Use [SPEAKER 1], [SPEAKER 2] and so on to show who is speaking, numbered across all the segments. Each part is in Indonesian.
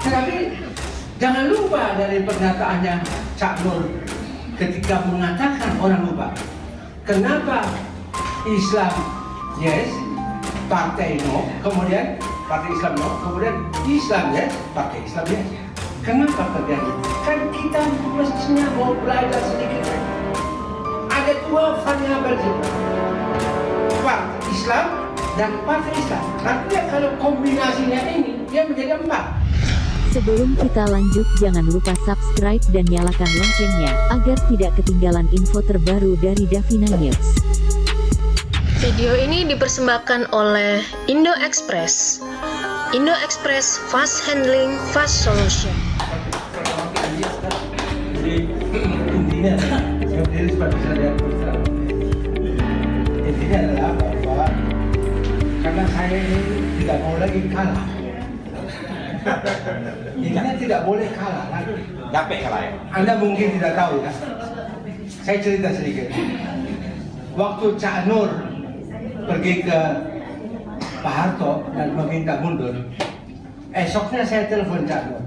[SPEAKER 1] Tetapi jangan lupa dari pernyataannya Cak Nur ketika mengatakan orang lupa. Kenapa Islam yes, partai no, kemudian partai Islam no, kemudian Islam yes, partai Islam yes. Kenapa terjadi? Kan kita mestinya mau belajar sedikit. Ada dua variabel itu, partai Islam dan partai Islam. Artinya kalau kombinasinya ini, dia menjadi 4.
[SPEAKER 2] Sebelum kita lanjut, jangan lupa subscribe dan nyalakan loncengnya, agar tidak ketinggalan info terbaru dari Davina News.
[SPEAKER 3] Video ini dipersembahkan oleh Indo Express. Indo Express Fast Handling, Fast Solution.
[SPEAKER 1] Jadi intinya, saya berdiri supaya bisa lihat pusat. Intinya adalah bahwa karena saya ini tidak mau lagi kalah. Intinya tidak boleh kalah lagi.
[SPEAKER 4] Capek kalah ya?
[SPEAKER 1] Anda mungkin tidak tahu ya. Saya cerita sedikit. Waktu Cak Nur pergi ke Pak Harto dan meminta mundur, esoknya saya telepon Cak Nur.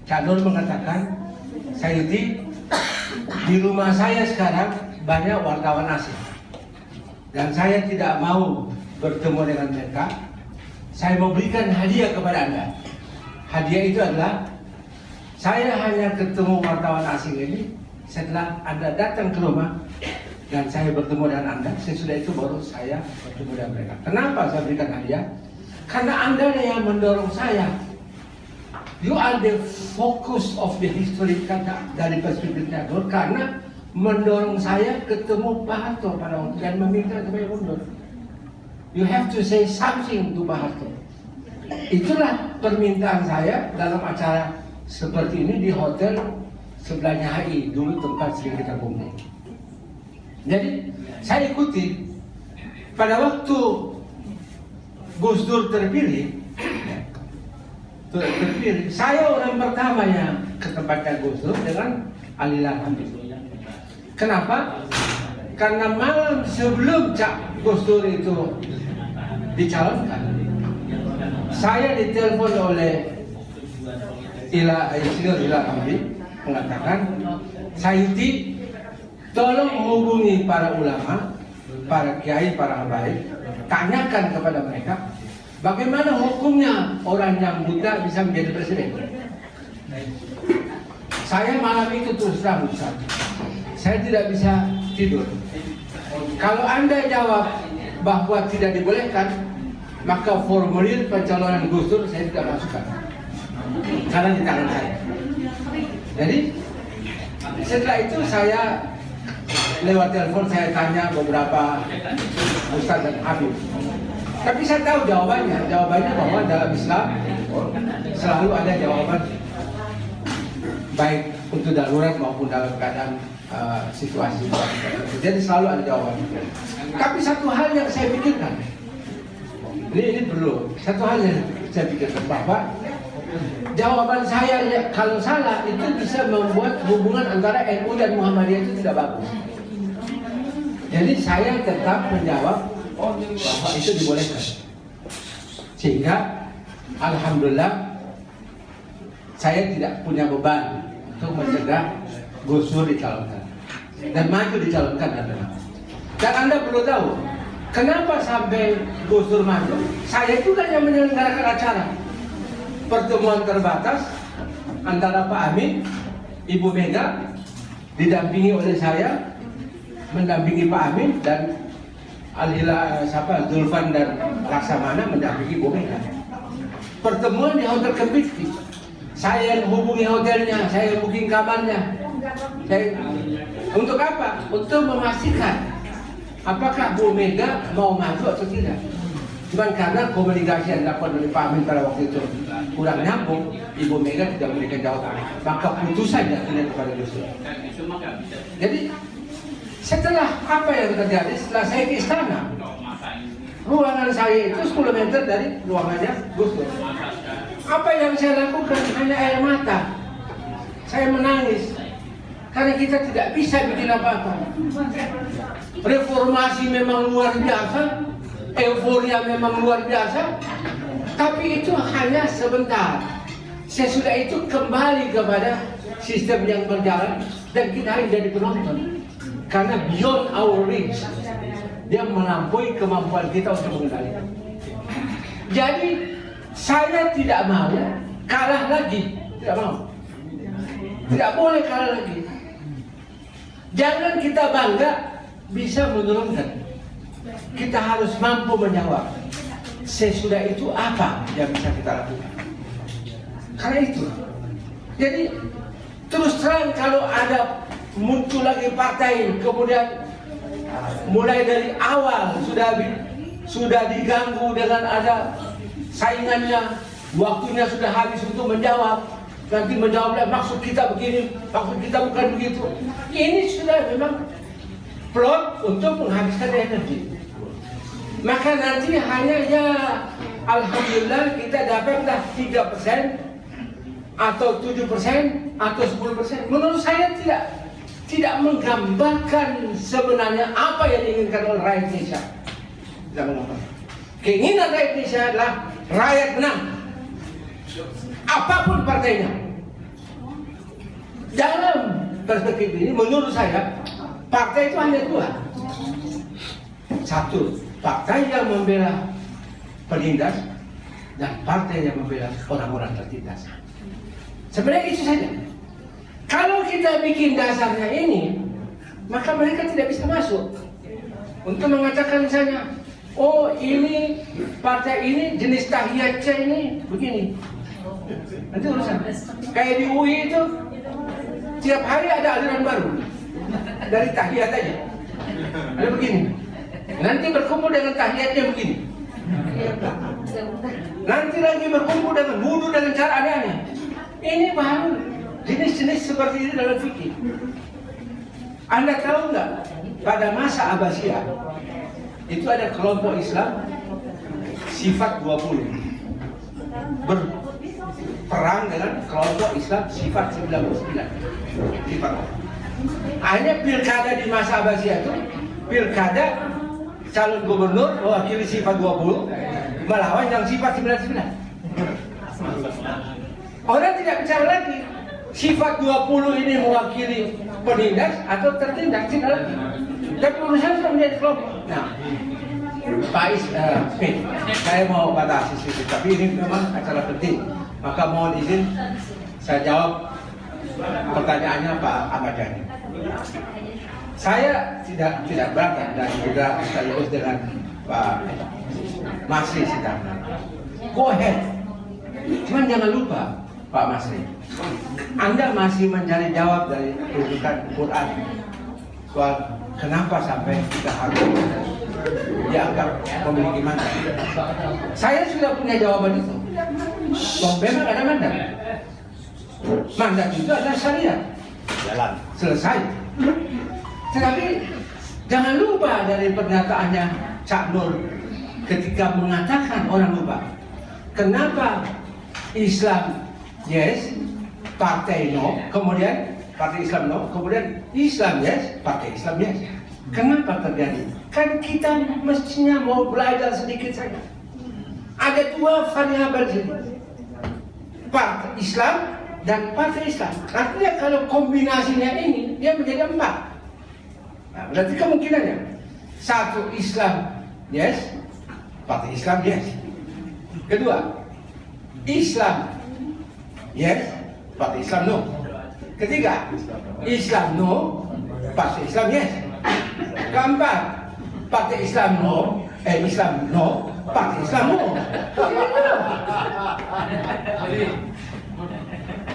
[SPEAKER 1] Cak Nur mengatakan, Sayuti, di rumah saya sekarang banyak wartawan asing dan saya tidak mau bertemu dengan mereka. Saya mau berikan hadiah kepada Anda. Hadiah itu adalah saya hanya ketemu wartawan asing ini setelah Anda datang ke rumah dan saya bertemu dengan Anda. Sesudah itu baru saya bertemu dengan mereka. Kenapa saya berikan hadiah? Karena Anda yang mendorong saya. You are the focus of the history dari perspektifnya Nur, karena mendorong saya ketemu Pak Harto pada waktu dan meminta supaya mundur. You have to say something to Pak Harto. Itulah permintaan saya dalam acara seperti ini di hotel sebelahnya HI, dulu tempat sering kita kumpul. Jadi saya ikuti. Pada waktu Gus Dur terpilih, saya orang pertama yang ke tempatnya Gus Dur dengan Alila Hamid. Kenapa? Karena malam sebelum Cak Gus Dur itu dicalonkan, saya ditelepon oleh Insinyur Ila Hamid mengatakan, Sayuti, tolong hubungi para ulama, para kiai, para habaib, tanyakan kepada mereka bagaimana hukumnya orang yang buta bisa menjadi presiden. Saya malam itu terus terang, saya tidak bisa tidur. Kalau Anda jawab bahwa tidak dibolehkan, maka formulir pencalonan Gus Dur saya tidak masukkan karena di tangan saya. Jadi setelah itu saya lewat telepon saya tanya beberapa ustaz dan habib. Tapi saya tahu jawabannya bahwa dalam Islam selalu ada jawaban, baik untuk darurat maupun dalam keadaan situasi. Jadi selalu ada jawaban. Tapi satu hal yang saya pikirkan, ini perlu, satu hal yang saya pikirkan bahwa jawaban saya kalau salah itu bisa membuat hubungan antara NU dan Muhammadiyah itu tidak bagus. Jadi saya tetap menjawab bahwa itu dibolehkan. Sehingga alhamdulillah saya tidak punya beban untuk mencegah Gus Dur dicalonkan dan maju dicalonkan adalah. Dan Anda perlu tahu kenapa sampai Gus Dur maju. Saya juga yang menyelenggarakan acara pertemuan terbatas antara Pak Amin, Ibu Mega didampingi oleh saya, mendampingi Pak Amin, dan Zulfan dan Laksamana mendampingi Ibu Mega. Pertemuan di Hotel Kempinski. Saya hubungi hotelnya, saya booking kamarnya. Untuk apa? Untuk memastikan apakah Bu Mega mau maju atau tidak. Cuman karena komunikasi yang dilakukan oleh Pak Amin pada waktu itu kurang nyambung, Ibu Mega tidak memberikan jawaban. Maka putusannya tidak kepada Gus Dur. Jadi setelah apa yang terjadi, setelah saya ke istana, ruangan saya itu 10 meter dari ruangannya Gus Dur. Apa yang saya lakukan hanya air mata. Saya menangis karena kita tidak bisa bikin apa-apa. Reformasi memang luar biasa, euforia memang luar biasa, tapi itu hanya sebentar. sesudah itu kembali kepada sistem yang berjalan dan kita hanya jadi penonton karena beyond our reach, dia melampaui kemampuan kita untuk mengendalikan. Jadi saya tidak mau kalah lagi, tidak mau, tidak boleh kalah lagi. Jangan kita bangga bisa menurunkan, kita harus mampu menjawab. Sesudah itu apa yang bisa kita lakukan? Karena itu, jadi terus terang kalau ada muncul lagi partai kemudian mulai dari awal sudah diganggu dengan ada saingannya, waktunya sudah habis untuk menjawab, nanti menjawabnya maksud kita begini, maksud kita bukan begitu. Ini sudah memang plot untuk menghabiskan energi. Maka nanti hanya ya alhamdulillah kita dapatlah 3% atau 7% atau 10%. Menurut saya tidak menggambarkan sebenarnya apa yang diinginkan oleh rakyat Indonesia. Keinginan rakyat Indonesia adalah rakyat menang, apapun partainya. Dalam perspektif ini, menurut saya partai itu hanya dua. Satu, partai yang membela penindas dan partai yang membela orang-orang tertindas. Sebenarnya itu saja. Kalau kita bikin dasarnya ini, maka mereka tidak bisa masuk untuk mengatakan misalnya, oh ini partai ini jenis tahiyatnya ini begini. Nanti urusan. Kayak di UI itu tiap hari ada aliran baru dari tahiyat aja. Ada begini. Nanti berkumpul dengan tahiyatnya begini. Nanti lagi berkumpul dengan wudu dengan cara aneh-aneh. Ini baru jenis-jenis seperti ini dalam fikih. Anda tahu nggak? Pada masa Abbasiyah itu ada kelompok Islam sifat 20 berperang dengan kelompok Islam sifat 99. Sifat. Hanya pilkada di masa Abbasiyah itu pilkada calon gubernur mewakili sifat 20 melawan yang sifat 99. Orang tidak bicara lagi sifat 20 ini mewakili penindas atau tertindas, tidak lagi. Tapi urusan sudah menjadi kelompok. Nah, Pak saya mau batasi sedikit, tapi ini memang acara penting. Maka mohon izin saya jawab pertanyaannya Pak Ahmad Yani. Saya tidak berat dan juga sekaligus dengan Pak Masri sedang. Go ahead. Cuman jangan lupa Pak Masri, Anda masih mencari jawab dari rujukan Quran soal kenapa sampai kita harus dianggap memiliki mandat. Saya sudah punya jawaban itu. Memang ada mandat. Mandat itu adalah syariat. Jalan. Selesai. Tetapi jangan lupa dari pernyataannya Cak Nur ketika mengatakan orang lupa. Kenapa Islam yes, partai no, kemudian partai Islam no, kemudian Islam yes, partai Islam yes. Kenapa terjadi? Kan kita mestinya mau belajar sedikit saja. Ada dua variabel sini, partai Islam dan partai Islam. Artinya kalau kombinasinya ini dia menjadi 4. Nah, berarti kemungkinannya satu Islam yes, partai Islam yes. Kedua Islam yes, partai Islam no. Ketiga, Islam no, partai Islam yes. Keempat, partai Islam no, Islam no, partai Islam no.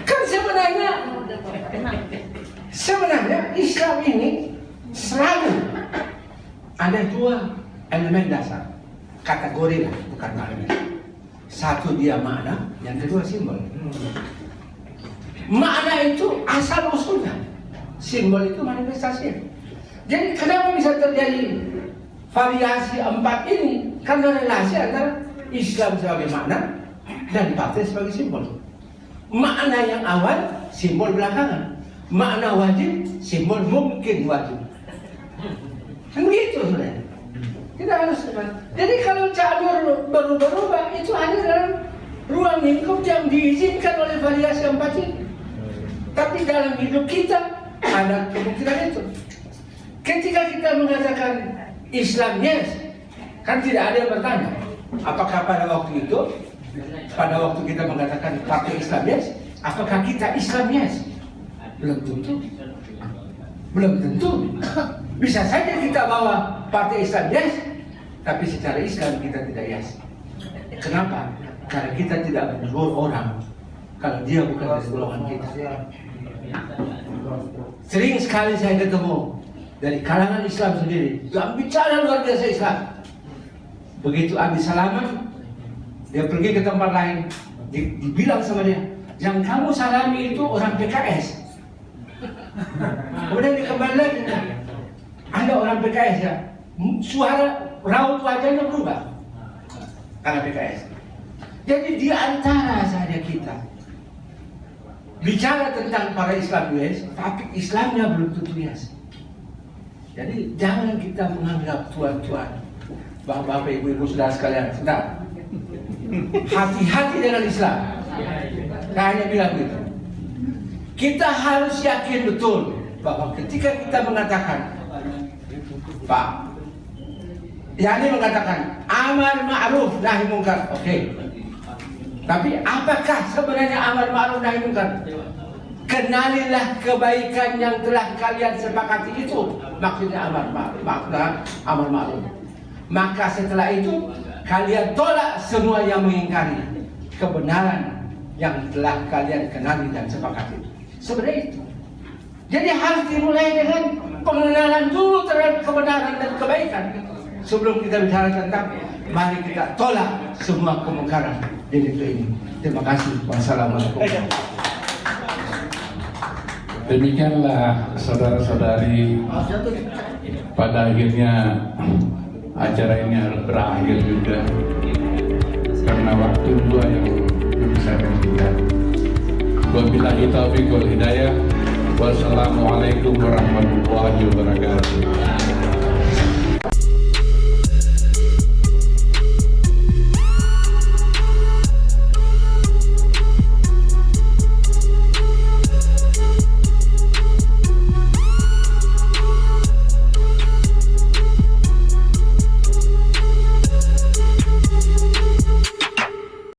[SPEAKER 1] Kan sebenarnya Islam ini selalu ada dua elemen dasar, kategori lah, bukan elemen. Satu dia makna, yang kedua simbol. Makna itu asal usulnya, simbol itu manifestasi. Jadi kenapa bisa terjadi variasi 4 ini? Karena relasi antara Islam sebagai makna dan partai sebagai simbol. Makna yang awal, simbol belakangan. Makna wajib, simbol mungkin wajib. Kan begitu sebenarnya. Kita harus. Jadi kalau cadur berubah-ubah itu hanya dalam ruang lingkup yang diizinkan oleh variasi 4 ini. Tapi dalam hidup kita ada kemungkinan itu. Ketika kita mengatakan Islam yes, kan tidak ada yang bertanya, apakah pada waktu itu, pada waktu kita mengatakan partai Islam yes, apakah kita Islam yes? Belum tentu. Belum tentu. Bisa saja kita bawa partai Islam yes, tapi secara Islam kita tidak yes. Kenapa? Karena kita tidak menegur orang kalau dia bukan dari golongan kita. Sering sekali saya ketemu dari kalangan Islam sendiri yang bicara luar biasa Islam. Begitu habis salaman, dia pergi ke tempat lain, dibilang sama dia, yang kamu salami itu orang PKS. Kemudian dia kembali lagi, ada orang PKS ya, suara raut wajahnya berubah karena PKS. Jadi di antara saja kita bicara tentang para Islam yes, tapi Islamnya belum tentu yes. Jadi jangan kita menganggap tuan-tuan, bapak-bapak, ibu-ibu, saudara sekalian, sedang hati-hati dengan Islam. Nah, hanya bilang gitu. Kita harus yakin betul bahwa ketika kita mengatakan, Pak, Yani mengatakan amar ma'ruf nahi mungkar, oke. Tapi apakah sebenarnya amar ma'ruf nahi mungkar? Kenalilah kebaikan yang telah kalian sepakati itu, maksudnya amar ma'ruf. Maka setelah itu kalian tolak semua yang mengingkari kebenaran yang telah kalian kenali dan sepakati. Sebenarnya itu. Jadi harus dimulai dengan pengenalan dulu terhadap kebenaran dan kebaikan sebelum kita bicara tentang mari kita tolak semua kemungkaran di negeri ini. Terima kasih. Wassalamualaikum.
[SPEAKER 4] Demikianlah saudara-saudari, pada akhirnya acara ini berakhir juga karena waktu dua yang belum bisa hentikan. Wabillahi taufiq wal hidayah. Wassalamualaikum warahmatullahi wabarakatuh.